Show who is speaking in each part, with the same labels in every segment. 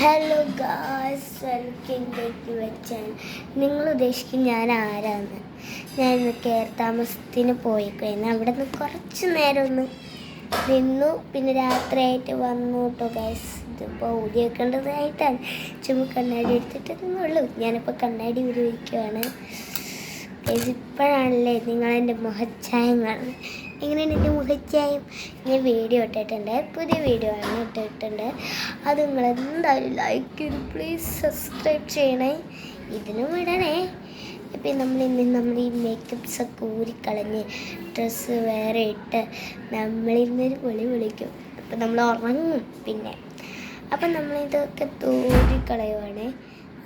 Speaker 1: Hello guys, welcome back to my channel. നിങ്ങൾ ഉദ്ദേശിക്കും ഞാൻ ആരാന്ന്. ഞാൻ ഇന്ന് താമസത്തിന് പോയിക്കഴിഞ്ഞാൽ അവിടെ നിന്ന് കുറച്ച് നേരം ഒന്ന് നിന്നു, പിന്നെ രാത്രിയായിട്ട് വന്നു കേട്ടോ ഗായ്സ്. ഇതിപ്പോൾ ഊരി വെക്കേണ്ടതായിട്ടാണ്. ചുമ്മാ കണ്ണാടി എടുത്തിട്ട് നിന്നുള്ളൂ. ഞാനിപ്പോൾ കണ്ണാടി ഊരി വയ്ക്കുവാണ് ഗായ്സ്. ഇപ്പോഴാണല്ലേ നിങ്ങളെൻ്റെ മുഖച്ചായം കാണുന്നത്. എങ്ങനെയാണ് എൻ്റെ മുഖച്ചായം? ഞാൻ വീഡിയോ ഇട്ടിട്ടുണ്ട്, പുതിയ വീഡിയോ ആണ് ഇട്ടിട്ടുണ്ട്. അത് നിങ്ങൾ എന്തായാലും ലൈക്ക് ചെയ്ത് പ്ലീസ് സബ്സ്ക്രൈബ് ചെയ്യണേ, ഇതിനും ഇടണേ. ഇപ്പം നമ്മൾ ഈ മേക്കപ്സൊക്കെ ഊരിക്കളഞ്ഞ് ഡ്രസ്സ് വേറെ ഇട്ട് നമ്മളിന്നൊരു വിളിക്കും. അപ്പം നമ്മൾ ഉറങ്ങും. പിന്നെ അപ്പം നമ്മളിതൊക്കെ ഊരിക്കളയുവാണ്.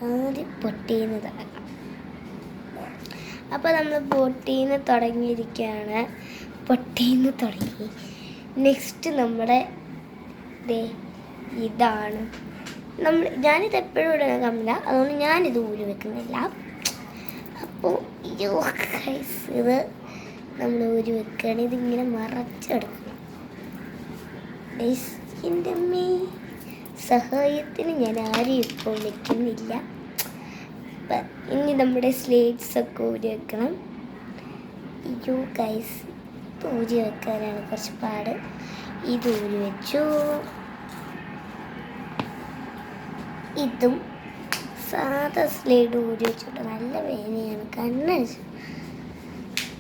Speaker 1: ആദ്യം പൊട്ടിന്ന് തുടങ്ങാം. അപ്പോൾ നമ്മൾ പൊട്ടിന്ന് തുടങ്ങിയിരിക്കുകയാണ്. പൊട്ടിന്ന് തുടങ്ങി. നെക്സ്റ്റ് നമ്മുടെ ഇതാണ്. ഞാനിത് എപ്പോഴും ഇടുന്ന കമ്മില്ല, അതുകൊണ്ട് ഞാനിത് ഊരി വെക്കുന്നില്ല. അപ്പോൾ ഇത് നമ്മൾ ഊരി വെക്കുകയാണ്. ഇതിങ്ങനെ മറച്ചെടുക്കണം. എൻ്റെ അമ്മേ, സഹായത്തിന് ഞാൻ ആരെയും ഇപ്പോൾ വിളിക്കുന്നില്ല. ഇനി നമ്മുടെ സ്ലേറ്റ്സൊക്കെ ഊരി വെക്കണം. ഗൈസ്, ഊരി വെക്കാനാണ് കുറച്ച് പാട്. ഇത് ഊരി വെച്ചു. ഇതും സാധാ സ്ലേഡ് ഊരി വെച്ചിട്ട് നല്ല വേദനയാണ്, കണ്ണടിച്ചു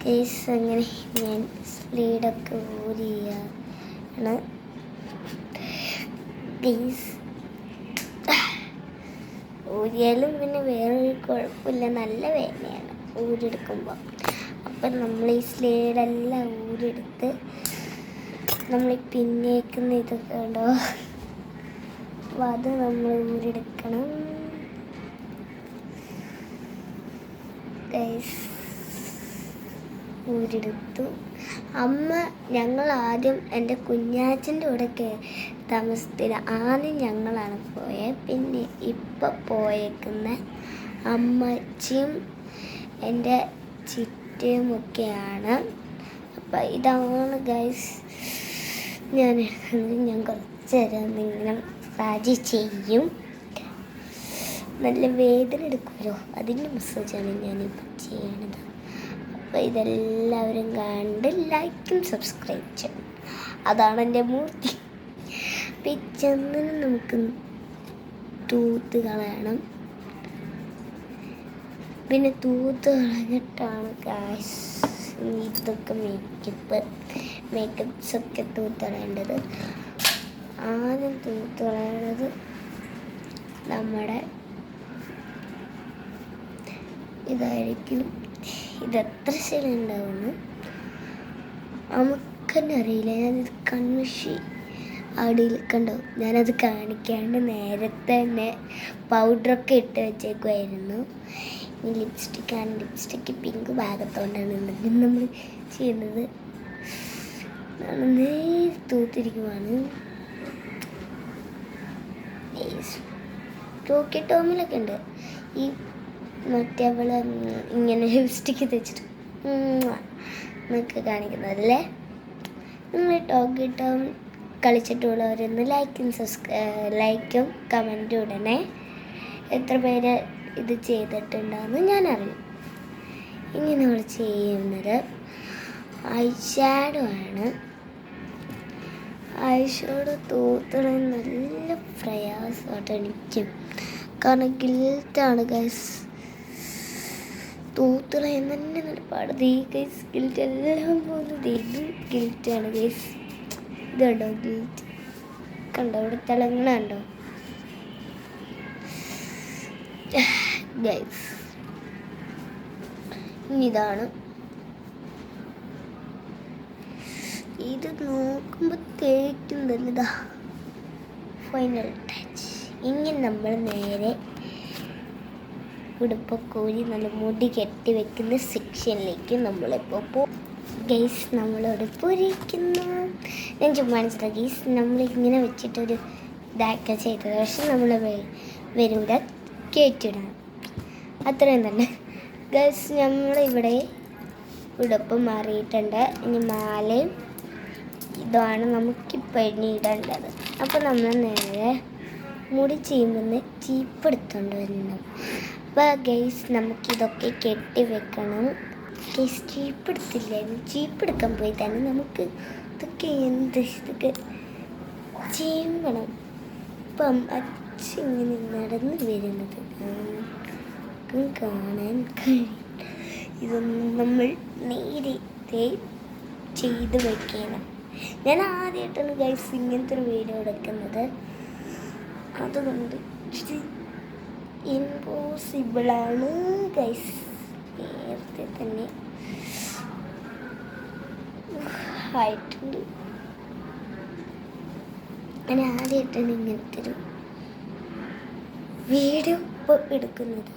Speaker 1: ഗൈസ്. അങ്ങനെ ഞാൻ സ്ലേഡൊക്കെ ഊരിയാണ് ഗൈസ്. ഊരിയാലും പിന്നെ വേറൊരു കുഴപ്പമില്ല, നല്ല വേദനയാണ് ഊരിയെടുക്കുമ്പോൾ. അപ്പം നമ്മൾ ഈ സ്ലേഡെല്ലാം ഊരിയെടുത്ത് നമ്മൾ പിന്നേക്കുന്ന ഇതൊക്കെ ഉണ്ടോ, അപ്പോൾ അത് നമ്മൾ ഊരിയെടുക്കണം ഗൈസ്. ഊരിയെടുത്തു. ഞങ്ങൾ ആദ്യം എൻ്റെ കുഞ്ഞാച്ചൻ്റെ കൂടെ താമസത്തിന് ആദ്യം ഞങ്ങളാണ് പോയത്. പിന്നെ ഇപ്പം പോയേക്കുന്ന അമ്മച്ചിയും എൻ്റെ ചുറ്റുമൊക്കെയാണ്. അപ്പം ഇതാണ് ഗൈസ് ഞാൻ എടുക്കുന്നത്. ഞാൻ കുറച്ച് നേരം ഇങ്ങനെ മസാജ് ചെയ്യും. നല്ല വേദന എടുക്കുമല്ലോ, അതിൻ്റെ മസാജാണ് ഞാനിപ്പോൾ ചെയ്യണത്. അപ്പോൾ ഇതെല്ലാവരും കണ്ട് ലൈക്കും സബ്സ്ക്രൈബ് ചെയ്യണം. അതാണ് എൻ്റെ മൂർത്തി. പിച്ചന്നിന് നമുക്ക് തൂത്ത് കളയണം. പിന്നെ തൂത്ത് കളഞ്ഞിട്ടാണ് ഗൈസ് ഇതൊക്കെ മേക്കപ്സൊക്കെ തൂത്ത് കളയേണ്ടത്. ആദ്യം തൂത്ത് കളയണത് നമ്മുടെ ഇതായിരിക്കും. ഇതെത്ര ശരി ഉണ്ടാവുമെന്ന് നമുക്കെന്നെ അറിയില്ല. ഞാനിത് കൺമഷി അടിയിൽ കണ്ടോ, ഞാനത് കാണിക്കാണ്ട് നേരത്തെ തന്നെ പൗഡറൊക്കെ ഇട്ട് വെച്ചേക്കുമായിരുന്നു. ഈ ലിപ്സ്റ്റിക്കാണ്. ലിപ്സ്റ്റിക്ക് പിങ്ക് ഭാഗത്തോണ്ടാണ് നമ്മൾ ചെയ്യുന്നത്. നേരെ തൂത്തിരിക്കുവാണ്. ടോക്കി ടോമിലൊക്കെ ഉണ്ട് ഈ മറ്റേവള് ഇങ്ങനെ ലിപ്സ്റ്റിക്ക് തെച്ചിട്ട് എന്നൊക്കെ കാണിക്കുന്നതല്ലേ. നിങ്ങൾ ടോക്കി ടോം കളിച്ചിട്ടുള്ളവരൊന്ന് ലൈക്കും കമൻറ്റും ഇടണേ. എത്ര പേര് ഇത് ചെയ്തിട്ടുണ്ടെന്ന് ഞാൻ അറിയും. ഇനി നമ്മൾ ചെയ്യുന്നത് ഐഷാഡോ ആണ്. ഐഷാഡോ തൂത്തണ നല്ല പ്രയാസമായിട്ട് എനിക്കും, കാരണം ഗിൽറ്റാണ് ഗൈസ്. തൂത്തണയെന്ന് തന്നെ നല്ല പാടത്. ഈ ഗൈസ് ഗിൽറ്റ് എല്ലാം പോകുന്നത് ഇത് ഗിൽറ്റാണ് ഗൈസ്. ഇത് കണ്ടോ ഗിൽറ്റ് കണ്ടോ, ഇവിടെ തിളങ്ങണ കണ്ടോ ഗൈസ്. ഇതാണ് ഇത് നോക്കുമ്പോഴത്തേക്കും നല്ലതാ ഫൈനൽ ടച്ച്. ഇങ്ങനെ നമ്മൾ നേരെ ഉടുപ്പൊക്കെ ഊരി നല്ല മുടി കെട്ടി വെക്കുന്ന സെക്ഷനിലേക്ക് നമ്മളിപ്പോൾ ഗൈസ്. നമ്മൾ ഉടുപ്പൊരിക്കുന്നു. ഞാൻ ചുമ്മാ ഗൈസ്, നമ്മളിങ്ങനെ വെച്ചിട്ടൊരു ഇതാക്കുക ചെയ്തത്. പക്ഷെ നമ്മൾ വരൂല, കയറ്റിടണം, അത്രയും തന്നെ ഗൈസ്. നമ്മളിവിടെ ഉടുപ്പ് മാറിയിട്ടുണ്ട്. ഇനി മാലയും ഇതാണ് നമുക്കിപ്പോൾ ഇനി ഇടേണ്ടത്. അപ്പോൾ നമ്മൾ നേരെ മുടി ചെയ്യുമ്പോൾ ചീപ്പെടുത്തോണ്ട് വരുന്നു. അപ്പോൾ ഗൈസ് നമുക്കിതൊക്കെ കെട്ടി വെക്കണം. ഗൈസ് ചീപ്പെടുത്തില്ലായിരുന്നു, ചീപ്പെടുക്കാൻ പോയി തന്നെ നമുക്ക് ഇതൊക്കെ ഇതൊക്കെ ചെയ്യണം. ഇപ്പം അച്ഛങ്ങനെ നടന്ന് വരുന്നത് കാണാൻ കഴിയും. ഇതൊന്നും നമ്മൾ നേരത്തെ ചെയ്ത് വയ്ക്കണം. ഞാൻ ആദ്യമായിട്ടാണ് ഗൈസ് ഇങ്ങനത്തെ ഒരു വീഡിയോ എടുക്കുന്നത്. അതുകൊണ്ട് ഇമ്പോസിബിളാണ് ഗൈസ്. നേരത്തെ തന്നെ ആയിട്ടുണ്ട്. ഞാൻ ആദ്യമായിട്ടാണ് ഇങ്ങനത്തെ ഒരു വീഡിയോ ഇപ്പോൾ എടുക്കുന്നത്.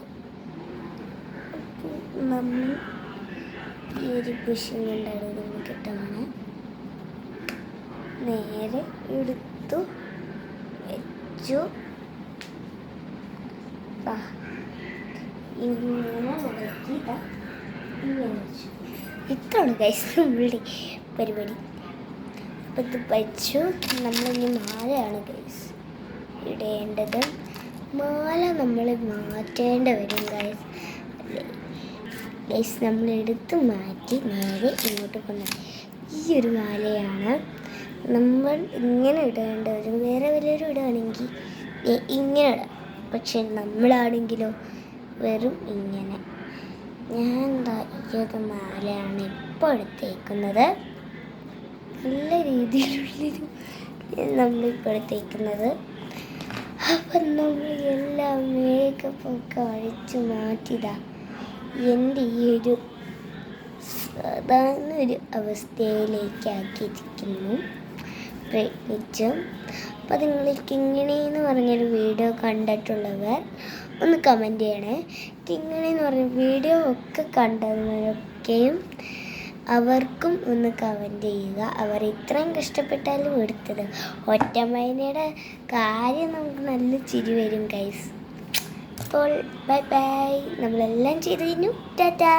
Speaker 1: നമ്മൾ ഈ ഒരു പുഷിങ് കൊണ്ടാണ് നമുക്ക് ഇട്ടാണ് നേരെ എടുത്തു വെച്ചു. ഇങ്ങനെ നോക്കിയിട്ടാ ഇങ്ങനെ വെച്ചു. ഇത്രയാണ് ഗൈസ് നമ്മളുടെ പരിപാടി. അപ്പം ഇത് വെച്ചു. നമ്മളിനി മാലയാണ് ഗൈസ് ഇടേണ്ടത്. മാല നമ്മൾ മാറ്റേണ്ട വരും ഗൈസ്. ഗൈസ് നമ്മളെടുത്ത് മാറ്റി നേരെ ഇങ്ങോട്ട് കൊണ്ടു. ഈ ഒരു മാലയാണ് നമ്മൾ ഇങ്ങനെ ഇടേണ്ട വരും. വേറെ വല്ലവരും ഇടുകയാണെങ്കിൽ ഇങ്ങനെ ഇടാം. പക്ഷെ നമ്മളാണെങ്കിലോ വെറും ഇങ്ങനെ. ഞാൻ എന്താ ഈ ഒരു മാലയാണ് ഇപ്പോൾ എടുത്തേക്കുന്നത്. നല്ല രീതിയിലുള്ളൊരു നമ്മളിപ്പോൾ എടുത്തേക്കുന്നത്. അപ്പം നമ്മൾ എല്ലാം മേക്കപ്പൊക്കെ അഴിച്ച് മാറ്റിയതാ എൻ്റെ ഈ ഒരു സാധാരണ ഒരു അവസ്ഥയിലേക്കാക്കിയിരിക്കുന്നു. പ്രയത്നിച്ചു. അപ്പോൾ നിങ്ങൾ കിങ്ങിണി എന്ന് പറഞ്ഞൊരു വീഡിയോ കണ്ടിട്ടുള്ളവർ ഒന്ന് കമൻറ്റ് ചെയ്യണേ. കിങ്ങിണി എന്ന് പറഞ്ഞ വീഡിയോ ഒക്കെ കണ്ടവരൊക്കെയും അവർക്കും ഒന്ന് കമൻറ്റ് ചെയ്യുക. അവർ ഇത്രയും കഷ്ടപ്പെട്ടാലും എടുത്തത്. ഒറ്റമൈനയുടെ കാര്യം നമുക്ക് നല്ല ചിരി വരും ഗൈസ്. അപ്പോൾ ബൈ ബൈ. നമ്മളെല്ലാം ചെയ്ത് കഴിഞ്ഞു. ടാറ്റാ.